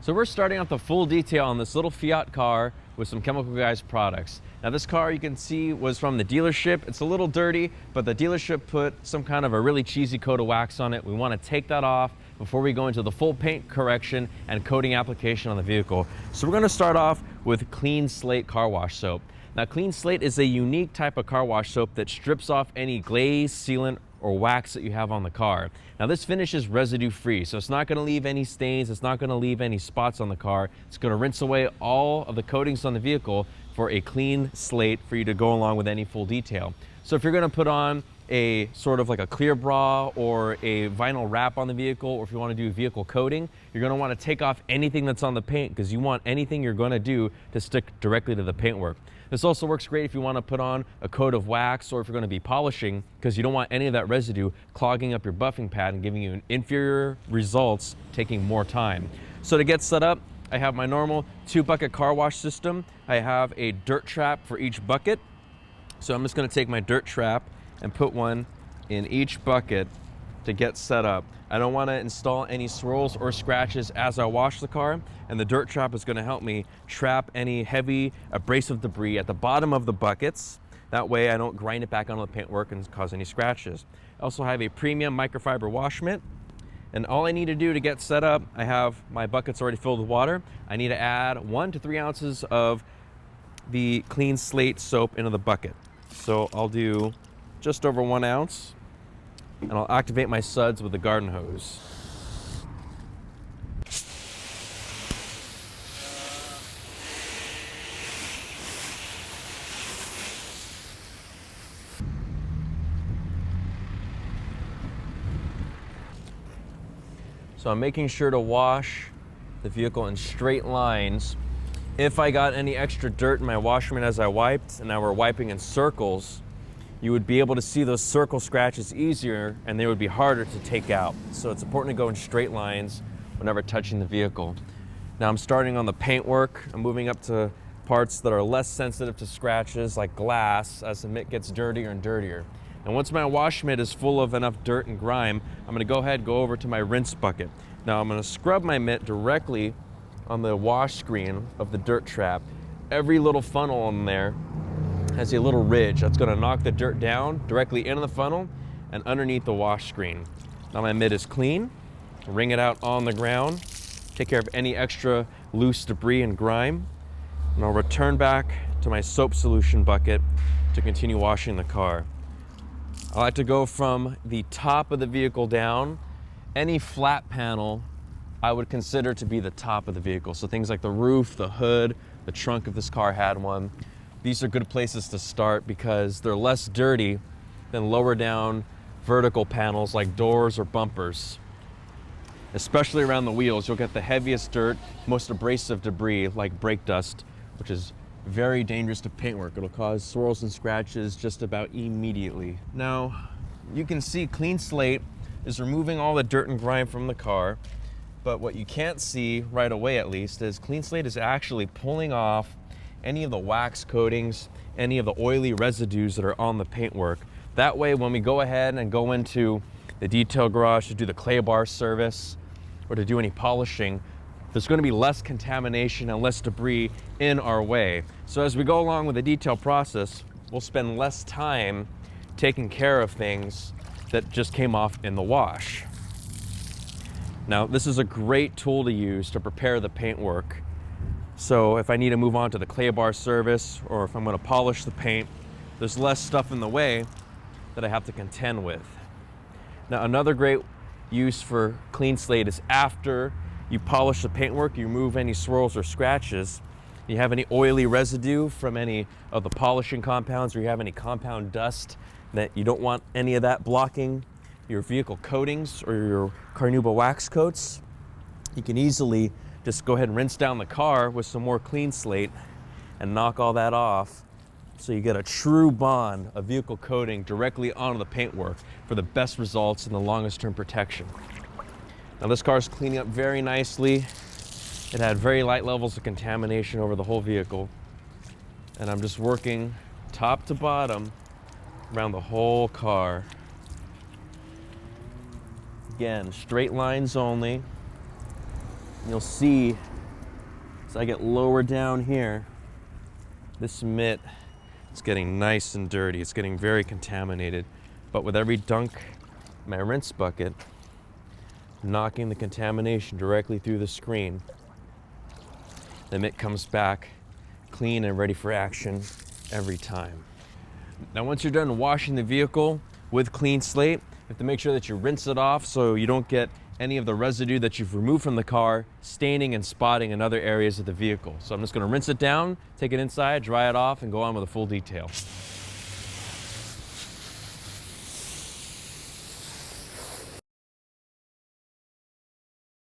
So we're starting out the full detail on this little Fiat car with some Chemical Guys products. Now this car, you can see, was from the dealership. It's a little dirty, but the dealership put some kind of a really cheesy coat of wax on it. We want to take that off before we go into the full paint correction and coating application on the vehicle. So we're going to start off with Clean Slate car wash soap. Now Clean Slate is a unique type of car wash soap that strips off any glaze, sealant, or wax that you have on the car. Now this finish is residue free, so it's not going to leave any stains, it's not going to leave any spots on the car. It's going to rinse away all of the coatings on the vehicle for a clean slate for you to go along with any full detail. So if you're going to put on a sort of like a clear bra or a vinyl wrap on the vehicle, or if you want to do vehicle coating, you're going to want to take off anything that's on the paint because you want anything you're going to do to stick directly to the paintwork. This also works great if you want to put on a coat of wax or if you're going to be polishing, because you don't want any of that residue clogging up your buffing pad and giving you inferior results, taking more time. So to get set up, I have my normal 2-bucket car wash system. I have a dirt trap for each bucket. So I'm just going to take my dirt trap and put one in each bucket to get set up. I don't want to install any swirls or scratches as I wash the car, and the dirt trap is going to help me trap any heavy abrasive debris at the bottom of the buckets. That way I don't grind it back onto the paintwork and cause any scratches. I also have a premium microfiber wash mitt, and all I need to do to get set up, I have my buckets already filled with water. I need to add 1 to 3 ounces of the Clean Slate soap into the bucket. So I'll do just over 1 ounce, and I'll activate my suds with the garden hose. So I'm making sure to wash the vehicle in straight lines. If I got any extra dirt in my washment as I wiped, and I were wiping in circles, you would be able to see those circle scratches easier and they would be harder to take out. So it's important to go in straight lines whenever touching the vehicle. Now I'm starting on the paintwork. I'm moving up to parts that are less sensitive to scratches, like glass, as the mitt gets dirtier and dirtier. And once my wash mitt is full of enough dirt and grime, I'm going to go ahead and go over to my rinse bucket. Now I'm going to scrub my mitt directly on the wash screen of the dirt trap. Every little funnel on there has a little ridge that's going to knock the dirt down directly into the funnel and underneath the wash screen. Now my mitt is clean. Wring it out on the ground. Take care of any extra loose debris and grime. And I'll return back to my soap solution bucket to continue washing the car. I like to go from the top of the vehicle down. Any flat panel I would consider to be the top of the vehicle. So things like the roof, the hood, the trunk if this car had one. These are good places to start because they're less dirty than lower down vertical panels like doors or bumpers. Especially around the wheels, you'll get the heaviest dirt, most abrasive debris like brake dust, which is very dangerous to paintwork. It'll cause swirls and scratches just about immediately. Now, you can see Clean Slate is removing all the dirt and grime from the car, but what you can't see right away at least is Clean Slate is actually pulling off any of the wax coatings, any of the oily residues that are on the paintwork. That way, when we go ahead and go into the detail garage to do the clay bar service or to do any polishing, there's going to be less contamination and less debris in our way. So as we go along with the detail process, we'll spend less time taking care of things that just came off in the wash. Now, this is a great tool to use to prepare the paintwork. So if I need to move on to the clay bar service, or if I'm going to polish the paint, there's less stuff in the way that I have to contend with. Now, another great use for Clean Slate is after you polish the paintwork, you remove any swirls or scratches. You have any oily residue from any of the polishing compounds, or you have any compound dust that you don't want any of that blocking your vehicle coatings or your carnauba wax coats, you can easily just go ahead and rinse down the car with some more Clean Slate and knock all that off, so you get a true bond of vehicle coating directly onto the paintwork for the best results and the longest term protection. Now this car is cleaning up very nicely. It had very light levels of contamination over the whole vehicle, and I'm just working top to bottom around the whole car. Again, straight lines only. You'll see As I get lower down here, this mitt is getting nice and dirty. It's getting very contaminated. But with every dunk in my rinse bucket, knocking the contamination directly through the screen, the mitt comes back clean and ready for action every time. Now, once you're done washing the vehicle with Clean Slate, you have to make sure that you rinse it off so you don't get any of the residue that you've removed from the car staining and spotting in other areas of the vehicle. So I'm just going to rinse it down, take it inside, dry it off, and go on with a full detail.